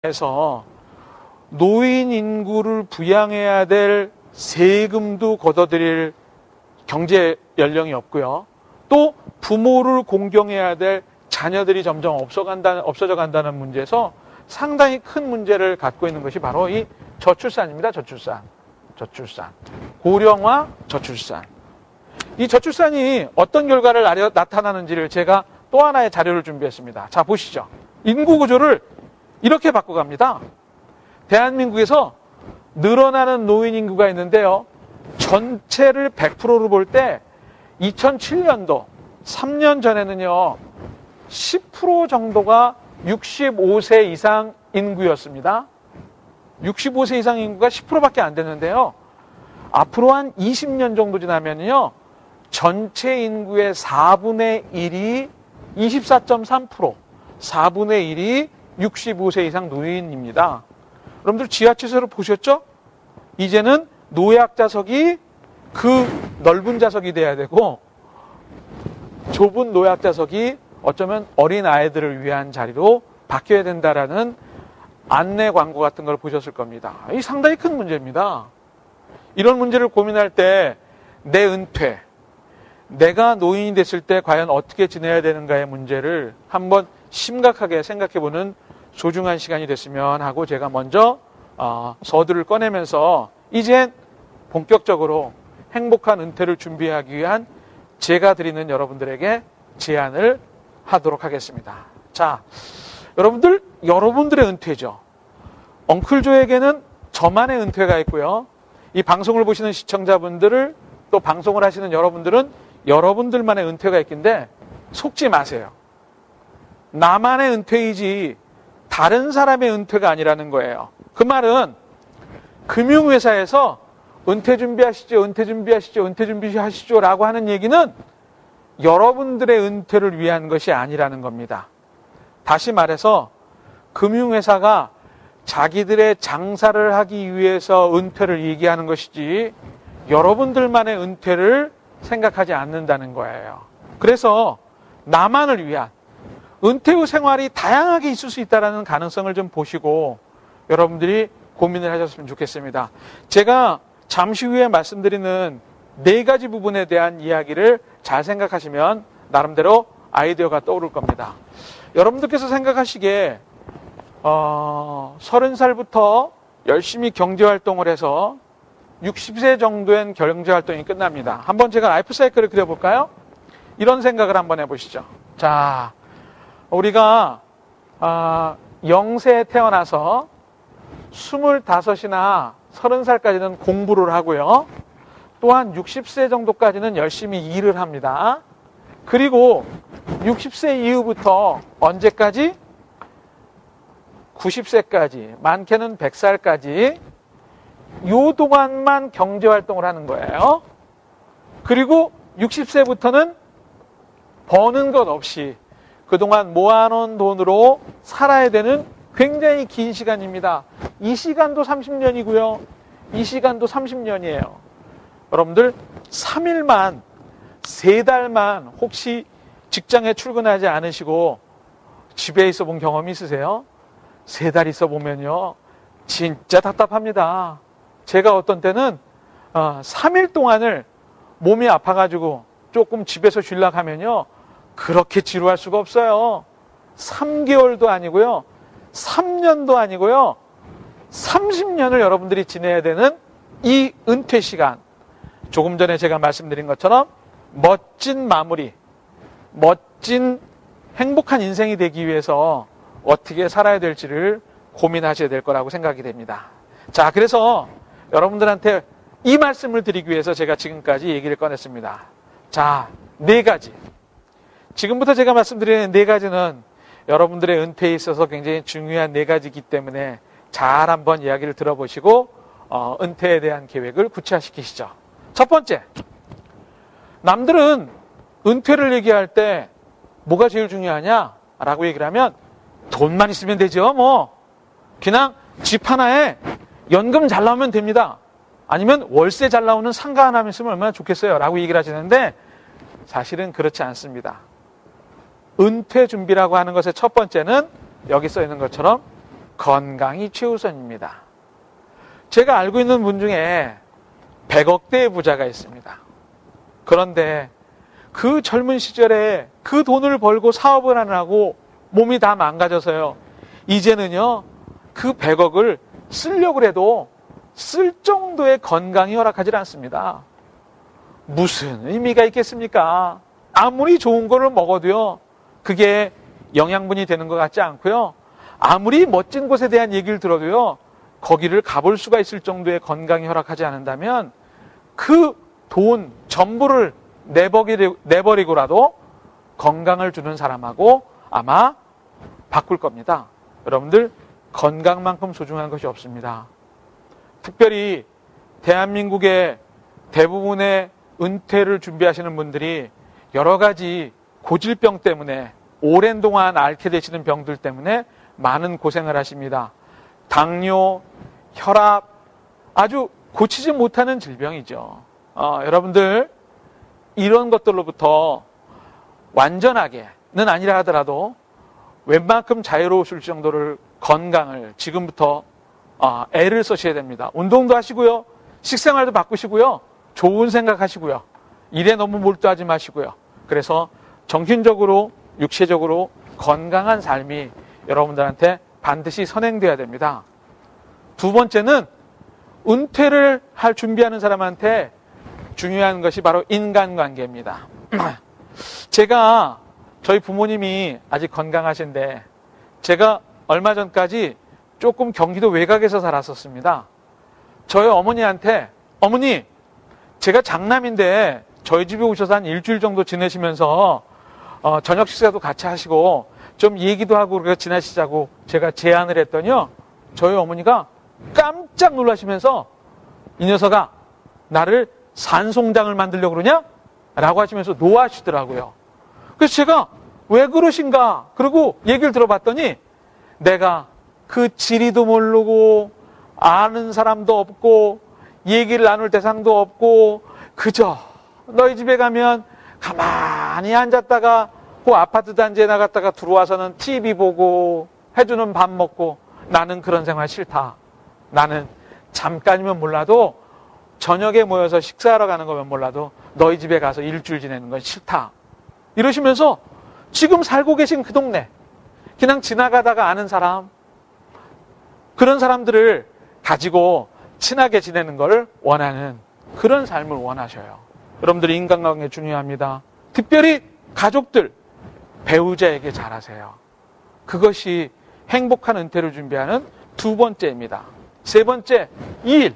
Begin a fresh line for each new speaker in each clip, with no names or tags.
에서 노인 인구를 부양해야 될 세금도 걷어들일 경제 연령이 없고요. 또 부모를 공경해야 될 자녀들이 점점 없어져 간다는 문제에서 상당히 큰 문제를 갖고 있는 것이 바로 이 저출산입니다. 저출산. 고령화 저출산. 이 저출산이 어떤 결과를 나타나는지를 제가 또 하나의 자료를 준비했습니다. 자, 보시죠. 인구 구조를 이렇게 바꿔갑니다. 대한민국에서 늘어나는 노인 인구가 있는데요. 전체를 100%로 볼 때 2007년도 3년 전에는요. 10% 정도가 65세 이상 인구였습니다. 65세 이상 인구가 10%밖에 안 됐는데요. 앞으로 한 20년 정도 지나면요. 전체 인구의 4분의 1이 24.3%, 4분의 1이 65세 이상 노인입니다. 여러분들 지하철에서 보셨죠? 이제는 노약자석이 그 넓은 좌석이 돼야 되고 좁은 노약자석이 어쩌면 어린 아이들을 위한 자리로 바뀌어야 된다라는 안내 광고 같은 걸 보셨을 겁니다. 이 상당히 큰 문제입니다. 이런 문제를 고민할 때 내 은퇴, 내가 노인이 됐을 때 과연 어떻게 지내야 되는가의 문제를 한번 심각하게 생각해보는 소중한 시간이 됐으면 하고 제가 먼저 서두를 꺼내면서 이젠 본격적으로 행복한 은퇴를 준비하기 위한 제가 드리는 여러분들에게 제안을 하도록 하겠습니다. 자, 여러분들의 은퇴죠. 엉클조에게는 저만의 은퇴가 있고요. 이 방송을 보시는 시청자분들을 또 방송을 하시는 여러분들은 여러분들만의 은퇴가 있긴데 속지 마세요. 나만의 은퇴이지 다른 사람의 은퇴가 아니라는 거예요. 그 말은 금융회사에서 은퇴 준비하시죠 라고 하는 얘기는 여러분들의 은퇴를 위한 것이 아니라는 겁니다. 다시 말해서 금융회사가 자기들의 장사를 하기 위해서 은퇴를 얘기하는 것이지 여러분들만의 은퇴를 생각하지 않는다는 거예요. 그래서 나만을 위한 은퇴 후 생활이 다양하게 있을 수 있다는 가능성을 좀 보시고 여러분들이 고민을 하셨으면 좋겠습니다. 제가 잠시 후에 말씀드리는 4가지 부분에 대한 이야기를 잘 생각하시면 나름대로 아이디어가 떠오를 겁니다. 여러분들께서 생각하시기에 30살부터 열심히 경제활동을 해서 60세 정도엔 경제활동이 끝납니다. 한번 제가 라이프 사이클을 그려볼까요? 이런 생각을 한번 해보시죠. 자, 우리가 0세에 태어나서 25이나 30살까지는 공부를 하고요. 또한 60세 정도까지는 열심히 일을 합니다. 그리고 60세 이후부터 언제까지? 90세까지, 많게는 100살까지 요 동안만 경제활동을 하는 거예요. 그리고 60세부터는 버는 것 없이 그동안 모아놓은 돈으로 살아야 되는 굉장히 긴 시간입니다. 이 시간도 30년이고요. 이 시간도 30년이에요. 여러분들 3일만, 3달만 혹시 직장에 출근하지 않으시고 집에 있어 본 경험이 있으세요? 3달 있어 보면요. 진짜 답답합니다. 제가 어떤 때는 3일 동안을 몸이 아파가지고 조금 집에서 쉬려고 하면요. 그렇게 지루할 수가 없어요. 3개월도 아니고요. 3년도 아니고요. 30년을 여러분들이 지내야 되는 이 은퇴 시간. 조금 전에 제가 말씀드린 것처럼 멋진 마무리, 멋진 행복한 인생이 되기 위해서 어떻게 살아야 될지를 고민하셔야 될 거라고 생각이 됩니다. 자, 그래서 여러분들한테 이 말씀을 드리기 위해서 제가 지금까지 얘기를 꺼냈습니다. 자, 4가지. 지금부터 제가 말씀드리는 4가지는 여러분들의 은퇴에 있어서 굉장히 중요한 4가지이기 때문에 잘 한번 이야기를 들어보시고 은퇴에 대한 계획을 구체화시키시죠. 첫 번째, 남들은 은퇴를 얘기할 때 뭐가 제일 중요하냐라고 얘기를 하면 돈만 있으면 되죠. 그냥 집 하나에 연금 잘 나오면 됩니다. 아니면 월세 잘 나오는 상가 하나 있으면 얼마나 좋겠어요 라고 얘기를 하시는데 사실은 그렇지 않습니다. 은퇴 준비라고 하는 것의 첫 번째는 여기 써 있는 것처럼 건강이 최우선입니다. 제가 알고 있는 분 중에 100억대의 부자가 있습니다. 그런데 그 젊은 시절에 그 돈을 벌고 사업을 하느라고 몸이 다 망가져서요. 이제는요, 그 100억을 쓰려고 해도 쓸 정도의 건강이 허락하지 않습니다. 무슨 의미가 있겠습니까? 아무리 좋은 거를 먹어도요, 그게 영양분이 되는 것 같지 않고요. 아무리 멋진 곳에 대한 얘기를 들어도요, 거기를 가볼 수가 있을 정도의 건강이 허락하지 않는다면 그 돈 전부를 내버리고라도 건강을 주는 사람하고 아마 바꿀 겁니다. 여러분들, 건강만큼 소중한 것이 없습니다. 특별히 대한민국의 대부분의 은퇴를 준비하시는 분들이 여러 가지 고질병 때문에 오랜 동안 앓게 되시는 병들 때문에 많은 고생을 하십니다. 당뇨, 혈압, 아주 고치지 못하는 질병이죠. 여러분들, 이런 것들로부터 완전하게는 아니라 하더라도 웬만큼 자유로우실 정도를 건강을 지금부터 애를 쓰셔야 됩니다. 운동도 하시고요. 식생활도 바꾸시고요. 좋은 생각하시고요. 일에 너무 몰두하지 마시고요. 그래서 정신적으로, 육체적으로 건강한 삶이 여러분들한테 반드시 선행돼야 됩니다. 두 번째는 은퇴를 할 준비하는 사람한테 중요한 것이 바로 인간관계입니다. 제가 저희 부모님이 아직 건강하신데 제가 얼마 전까지 조금 경기도 외곽에서 살았었습니다. 저희 어머니한테 어머니, 제가 장남인데 저희 집에 오셔서 한 일주일 정도 지내시면서 저녁 식사도 같이 하시고 좀 얘기도 하고 그렇게 지내시자고 제가 제안을 했더니요, 저희 어머니가 깜짝 놀라시면서 이 녀석아, 나를 산송장을 만들려고 그러냐? 라고 하시면서 노하시더라고요. 그래서 제가 왜 그러신가? 그리고 얘기를 들어봤더니 내가 그 지리도 모르고 아는 사람도 없고 얘기를 나눌 대상도 없고 그저 너희 집에 가면 가만히 앉았다가 그 아파트 단지에 나갔다가 들어와서는 TV 보고 해주는 밥 먹고 나는 그런 생활 싫다. 나는 잠깐이면 몰라도 저녁에 모여서 식사하러 가는 거면 몰라도 너희 집에 가서 일주일 지내는 건 싫다. 이러시면서 지금 살고 계신 그 동네, 그냥 지나가다가 아는 사람, 그런 사람들을 가지고 친하게 지내는 걸 원하는 그런 삶을 원하셔요. 여러분들이 인간관계 중요합니다. 특별히 가족들, 배우자에게 잘하세요. 그것이 행복한 은퇴를 준비하는 두 번째입니다. 세 번째, 일.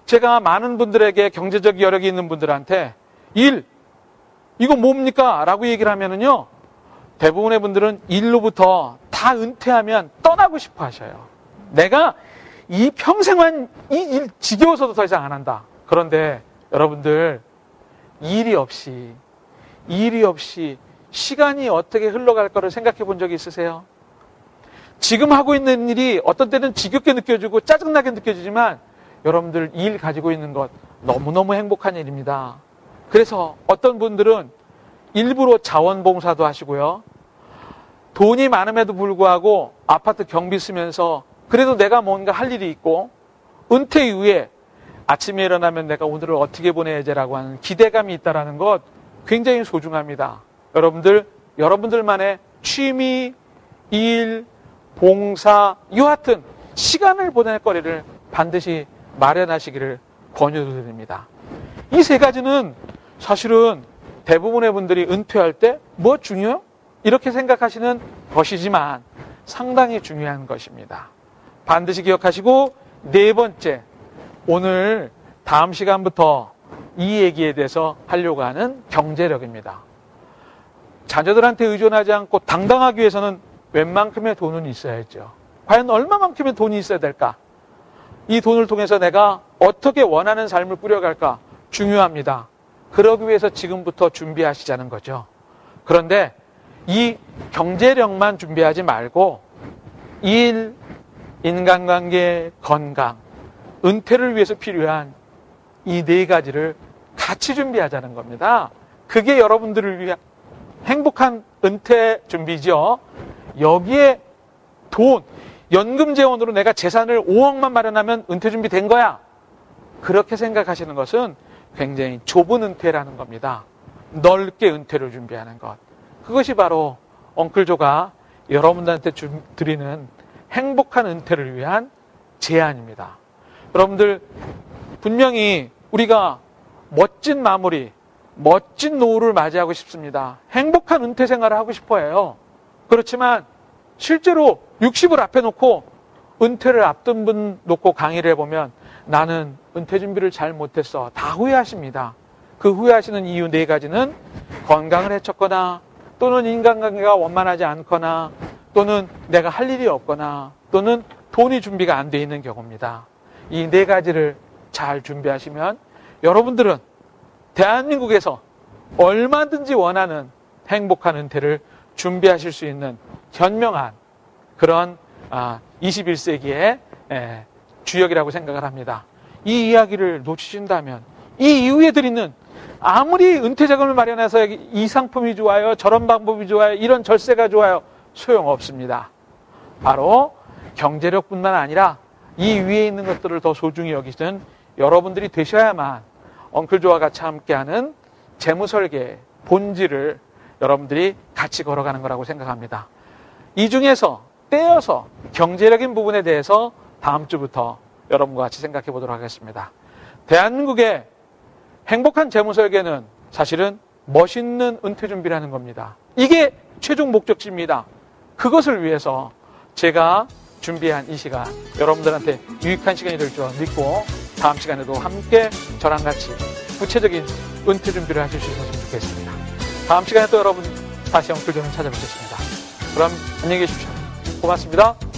제가 많은 분들에게 경제적 여력이 있는 분들한테 일, 이거 뭡니까? 라고 얘기를 하면은요, 대부분의 분들은 일로부터 다 은퇴하면 떠나고 싶어 하셔요. 내가 이 평생만 이 일 지겨워서도 더 이상 안 한다. 그런데 여러분들, 일이 없이 시간이 어떻게 흘러갈 거를 생각해 본 적이 있으세요? 지금 하고 있는 일이 어떤 때는 지겹게 느껴지고 짜증나게 느껴지지만 여러분들 일 가지고 있는 것 너무너무 행복한 일입니다. 그래서 어떤 분들은 일부러 자원봉사도 하시고요. 돈이 많음에도 불구하고 아파트 경비 쓰면서 그래도 내가 뭔가 할 일이 있고 은퇴 이후에 아침에 일어나면 내가 오늘을 어떻게 보내야지라고 하는 기대감이 있다는 것 굉장히 소중합니다. 여러분들만의 취미, 일, 봉사, 여하튼 시간을 보낼 거리를 반드시 마련하시기를 권유드립니다. 이 세 가지는 사실은 대부분의 분들이 은퇴할 때 뭐 중요해요? 이렇게 생각하시는 것이지만 상당히 중요한 것입니다. 반드시 기억하시고, 네 번째, 오늘 다음 시간부터 이 얘기에 대해서 하려고 하는 경제력입니다. 자녀들한테 의존하지 않고 당당하기 위해서는 웬만큼의 돈은 있어야죠. 과연 얼마만큼의 돈이 있어야 될까? 이 돈을 통해서 내가 어떻게 원하는 삶을 꾸려갈까? 중요합니다. 그러기 위해서 지금부터 준비하시자는 거죠. 그런데 이 경제력만 준비하지 말고 일, 인간관계, 건강, 은퇴를 위해서 필요한 이 네 가지를 같이 준비하자는 겁니다. 그게 여러분들을 위한 행복한 은퇴 준비죠. 여기에 돈, 연금재원으로 내가 재산을 5억만 마련하면 은퇴 준비 된 거야. 그렇게 생각하시는 것은 굉장히 좁은 은퇴라는 겁니다. 넓게 은퇴를 준비하는 것. 그것이 바로 엉클조가 여러분들한테 드리는 행복한 은퇴를 위한 제안입니다. 여러분들 분명히 우리가 멋진 마무리, 멋진 노후를 맞이하고 싶습니다. 행복한 은퇴 생활을 하고 싶어 해요. 그렇지만 실제로 60을 앞에 놓고 은퇴를 앞둔 분 놓고 강의를 해보면 나는 은퇴 준비를 잘 못했어. 다 후회하십니다. 그 후회하시는 이유 4가지는 건강을 해쳤거나 또는 인간관계가 원만하지 않거나 또는 내가 할 일이 없거나 또는 돈이 준비가 안 돼 있는 경우입니다. 이 4가지를 잘 준비하시면 여러분들은 대한민국에서 얼마든지 원하는 행복한 은퇴를 준비하실 수 있는 현명한 그런 21세기의 주역이라고 생각을 합니다. 이 이야기를 놓치신다면 이 이후에 드리는 아무리 은퇴 자금을 마련해서 이 상품이 좋아요, 저런 방법이 좋아요, 이런 절세가 좋아요, 소용없습니다. 바로 경제력뿐만 아니라 이 위에 있는 것들을 더 소중히 여기시는 여러분들이 되셔야만 엉클조와 같이 함께하는 재무설계 본질을 여러분들이 같이 걸어가는 거라고 생각합니다. 이 중에서 떼어서 경제적인 부분에 대해서 다음 주부터 여러분과 같이 생각해 보도록 하겠습니다. 대한민국의 행복한 재무설계는 사실은 멋있는 은퇴 준비라는 겁니다. 이게 최종 목적지입니다. 그것을 위해서 제가 준비한 이 시간 여러분들한테 유익한 시간이 될 줄 믿고 다음 시간에도 함께 저랑 같이 구체적인 은퇴 준비를 하실 수 있었으면 좋겠습니다. 다음 시간에 또 여러분 다시 엉클조는 찾아뵙겠습니다. 그럼 안녕히 계십시오. 고맙습니다.